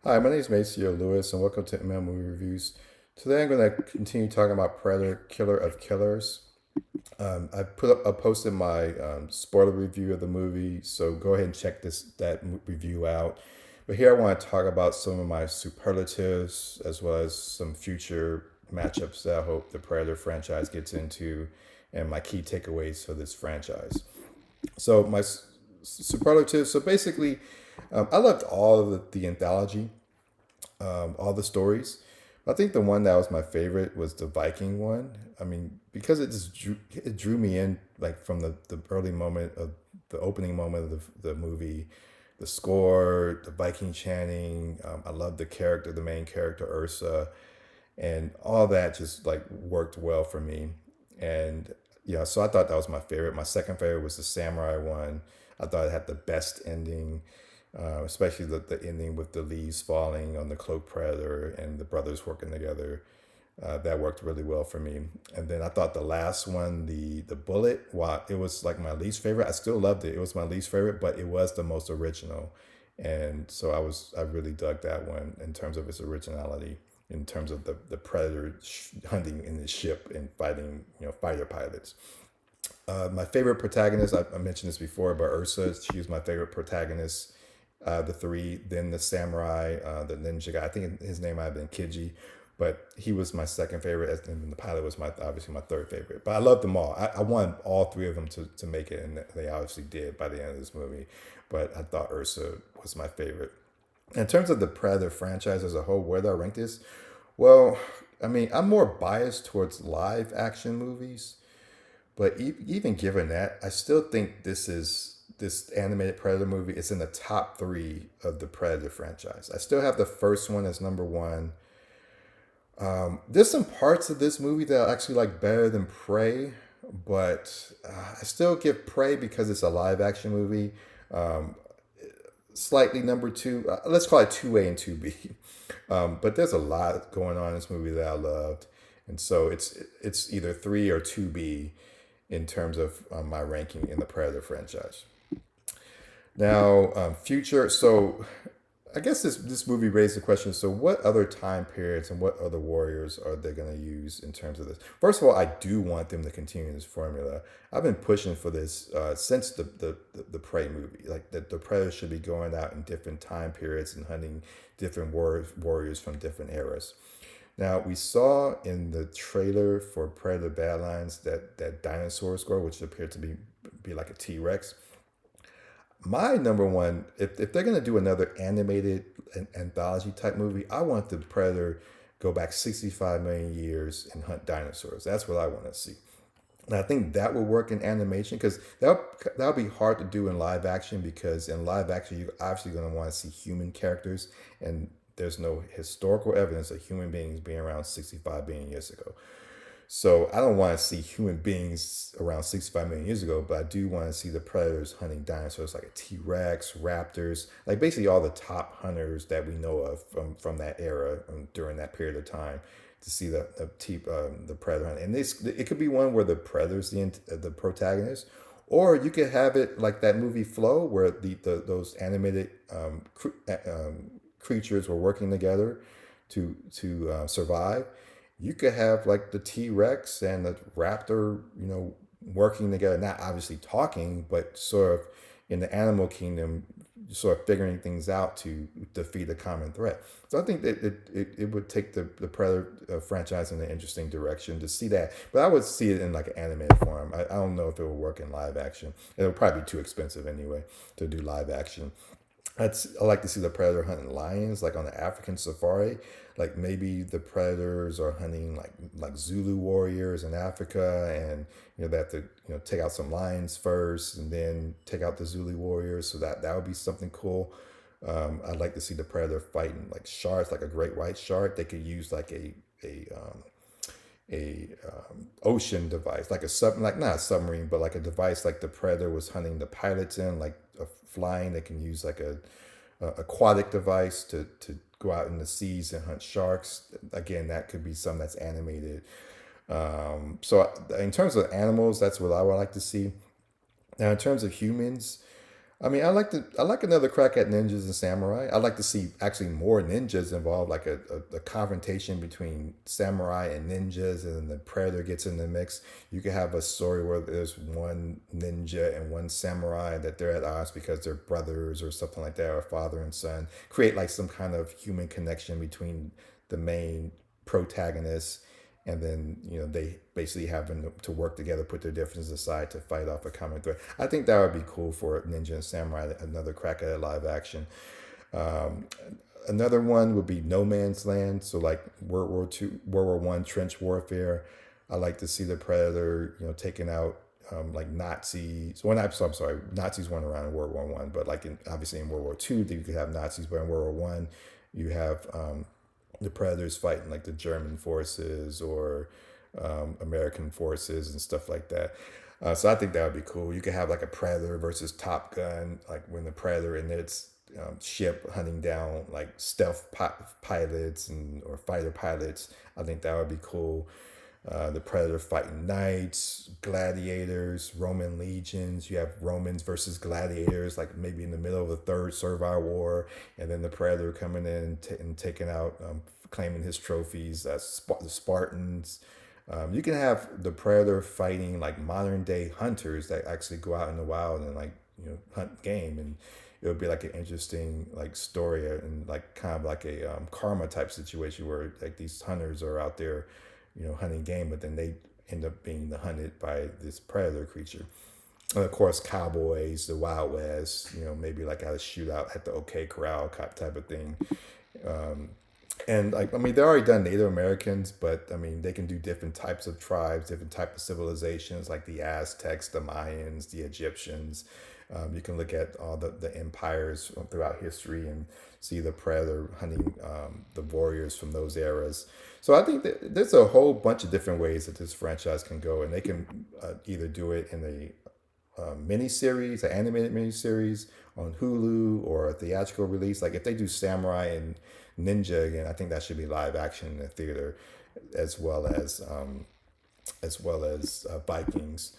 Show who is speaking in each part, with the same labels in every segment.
Speaker 1: Hi, my name is Maceo Lewis, and welcome to ML Movie Reviews. Today, I'm going to continue talking about Predator, Killer of Killers. I posted my spoiler review of the movie, so go ahead and check review out. But here, I want to talk about some of my superlatives, as well as some future matchups that I hope the Predator franchise gets into, and my key takeaways for this franchise. So superlatives. So basically, I loved all of the anthology, all the stories. I think the one that was my favorite was the Viking one. I mean, because it drew me in like from the early moment of the opening moment of the movie, the score, the Viking chanting. I love the main character Ursa, and all that just like worked well for me. And yeah, so I thought that was my favorite. My second favorite was the samurai one. I thought it had the best ending, especially the ending with the leaves falling on the cloak predator and the brothers working together. That worked really well for me. And then I thought the last one, the bullet, while it was like my least favorite, I still loved it. It was my least favorite, but it was the most original. And so I really dug that one in terms of its originality, in terms of the predator hunting in the ship and fighting, fighter pilots. My favorite protagonist, I mentioned this before, but Ursa, she was my favorite protagonist. The three, then the samurai, the ninja guy. I think his name might have been Kiji, but he was my second favorite, and the pilot was obviously my third favorite. But I loved them all. I wanted all three of them to make it, and they obviously did by the end of this movie. But I thought Ursa was my favorite. In terms of the Predator franchise as a whole, where do I rank this? Well, I mean, I'm more biased towards live action movies, but even given that, I still think this animated Predator movie is in the top three of the Predator franchise. I still have the first one as number one. There's some parts of this movie that I actually like better than Prey, but I still give Prey because it's a live action movie. Um, Slightly number two. Let's call it 2A and 2B. But there's a lot going on in this movie that I loved. And so it's either 3 or 2B in terms of my ranking in the Predator franchise. Now, future. So, I guess this movie raised the question. So, what other time periods and what other warriors are they going to use in terms of this? First of all, I do want them to continue this formula. I've been pushing for this since the Prey movie. Like the Predator should be going out in different time periods and hunting different warriors from different eras. Now we saw in the trailer for Predator Badlands that dinosaur score, which appeared to be like a T Rex. My number one, if they're gonna do another animated anthology type movie, I want the Predator go back 65 million years and hunt dinosaurs. That's what I want to see. And I think that will work in animation because that'll be hard to do in live action because in live action you're obviously going to want to see human characters, and there's no historical evidence of human beings being around 65 billion years ago. So I don't want to see human beings around 65 million years ago, but I do want to see the predators hunting dinosaurs like a T-Rex, raptors, like basically all the top hunters that we know of from that era during that period of time to see the predator hunt. And it could be one where the predator's the protagonist, or you could have it like that movie Flow, where those animated creatures were working together to survive. You could have like the T Rex and the raptor, working together, not obviously talking, but sort of in the animal kingdom, sort of figuring things out to defeat a common threat. So I think that it would take the Predator franchise in an interesting direction to see that. But I would see it in like an animated form. I don't know if it would work in live action. It would probably be too expensive anyway to do live action. I like to see the predator hunting lions, like on the African safari. Like maybe the predators are hunting like Zulu warriors in Africa, and they have to take out some lions first, and then take out the Zulu warriors. So that would be something cool. I'd like to see the predator fighting like sharks, like a great white shark. They could use like a ocean device, like like not a submarine, but like a device like the predator was hunting the pilots in, like a flying. They can use like a aquatic device to go out in the seas and hunt sharks. Again, that could be something that's animated. So in terms of animals, that's what I would like to see. Now, in terms of humans, I mean, I like another crack at ninjas and samurai. I'd like to see actually more ninjas involved, like a confrontation between samurai and ninjas, and then the predator gets in the mix. You could have a story where there's one ninja and one samurai that they're at odds because they're brothers or something like that, or father and son. Create like some kind of human connection between the main protagonists, and then they basically having to work together, put their differences aside to fight off a common threat. I think that would be cool for Ninja and Samurai, another crack at a live action. Um, Another one would be No Man's Land, so like World War II, World War I trench warfare. I like to see the Predator, taking out like Nazis. Well, not, so I'm sorry, Nazis weren't around in World War I, but like obviously in World War II, you could have Nazis, but in World War I, you have the Predators fighting like the German forces or American forces and stuff like that. So I think that would be cool. You could have like a Predator versus Top Gun, like when the Predator in its ship hunting down like pilots and or fighter pilots. I think that would be cool. The Predator fighting knights, gladiators, Roman legions. You have Romans versus gladiators, like maybe in the middle of the Third Servile War, and then the Predator coming in and taking out, claiming his trophies. The Spartans. You can have the Predator fighting like modern day hunters that actually go out in the wild and like hunt game, and it would be like an interesting like story and like kind of like a karma type situation where like these hunters are out there hunting game, but then they end up being hunted by this predator creature. And of course, cowboys, the Wild West, maybe like at a shootout at the OK Corral type of thing. And like, I mean, they're already done Native Americans, but I mean, they can do different types of tribes, different type of civilizations, like the Aztecs, the Mayans, the Egyptians. You can look at all the empires throughout history and see the predator hunting the warriors from those eras. So I think that there's a whole bunch of different ways that this franchise can go, and they can either do it in a mini series, an animated mini series on Hulu, or a theatrical release. Like if they do Samurai and Ninja again, I think that should be live action in the theater, as well as Vikings.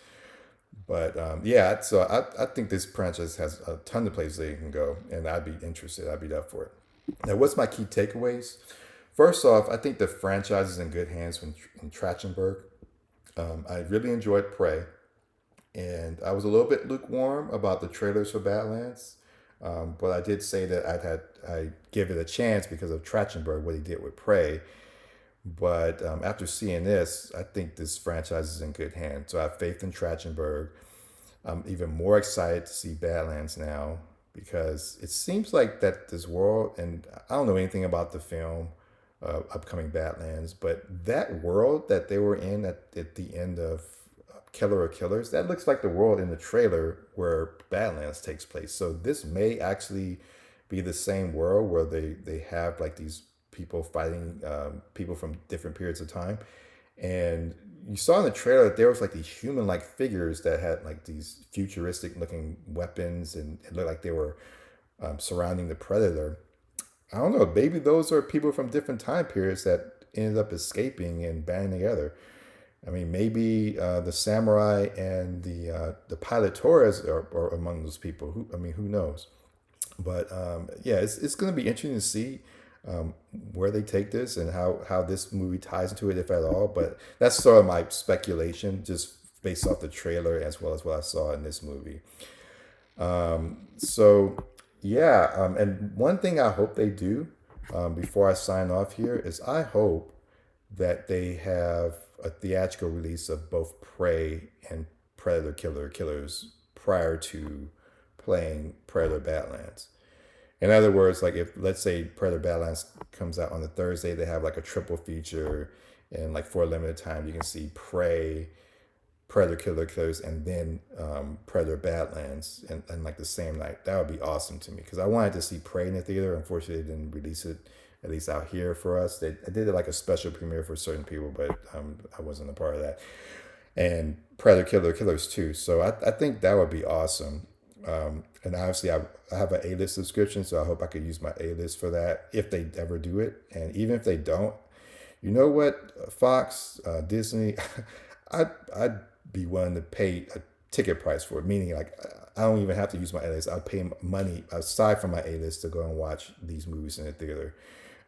Speaker 1: But yeah, so I think this franchise has a ton of places they can go, and I'd be interested. I'd be up for it. Now, what's my key takeaways? First off, I think the franchise is in good hands in Trachtenberg. I really enjoyed Prey, and I was a little bit lukewarm about the trailers for Badlands, but I did say that I give it a chance because of Trachtenberg, what he did with Prey. But after seeing this, I think this franchise is in good hands. So I have faith in Trachtenberg. I'm even more excited to see Badlands now because it seems like that this world, and I don't know anything about the film, upcoming Badlands, but that world that they were in at the end of Killer of Killers, that looks like the world in the trailer where Badlands takes place. So this may actually be the same world where they have like these people fighting people from different periods of time. And you saw in the trailer that there was like these human like figures that had like these futuristic looking weapons, and it looked like they were surrounding the predator. I don't know, maybe those are people from different time periods that ended up escaping and banding together. I mean, maybe the samurai and the pilot Torres are among those people. I mean, who knows? But yeah, it's going to be interesting to see where they take this and how this movie ties into it, if at all. But that's sort of my speculation, just based off the trailer as well as what I saw in this movie. So yeah, and one thing I hope they do before I sign off here is I hope that they have a theatrical release of both Prey and Predator Killers prior to playing Predator Badlands. In other words, like if let's say Predator Badlands comes out on the Thursday, they have like a triple feature, and like for a limited time, you can see Prey, Predator Killers, and then Predator Badlands, and like the same night. That would be awesome to me because I wanted to see Prey in the theater. Unfortunately, they didn't release it at least out here for us. They did it like a special premiere for certain people, but I wasn't a part of that. And Predator Killers too. So I think that would be awesome. And obviously, I have an A-list subscription, so I hope I could use my A-list for that if they ever do it. And even if they don't, you know what, Fox, Disney, I'd be willing to pay ticket price for it, meaning like I don't even have to use my A-list. I'll pay money aside from my A-list to go and watch these movies in the theater.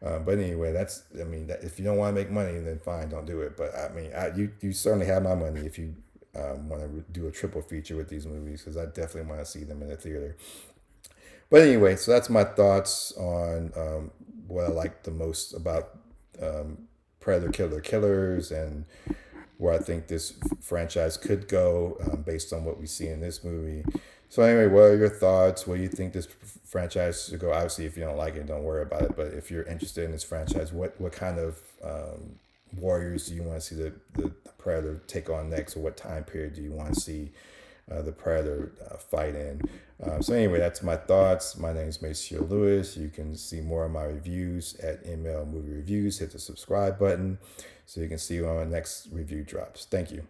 Speaker 1: But anyway, if you don't want to make money, then fine, don't do it. But I mean, you certainly have my money if you want to do a triple feature with these movies, because I definitely want to see them in the theater. But anyway, so that's my thoughts on what I like the most about Predator Killer Killers, and where I think this franchise could go based on what we see in this movie. So anyway, what are your thoughts? Where do you think this franchise should go? Obviously, if you don't like it, don't worry about it. But if you're interested in this franchise, what kind of warriors do you want to see the Predator take on next, or what time period do you want to see the Predator fight in? So anyway, that's my thoughts. My name is Maceo Lewis. You can see more of my reviews at ML Movie Reviews. Hit the subscribe button so you can see when my next review drops. Thank you.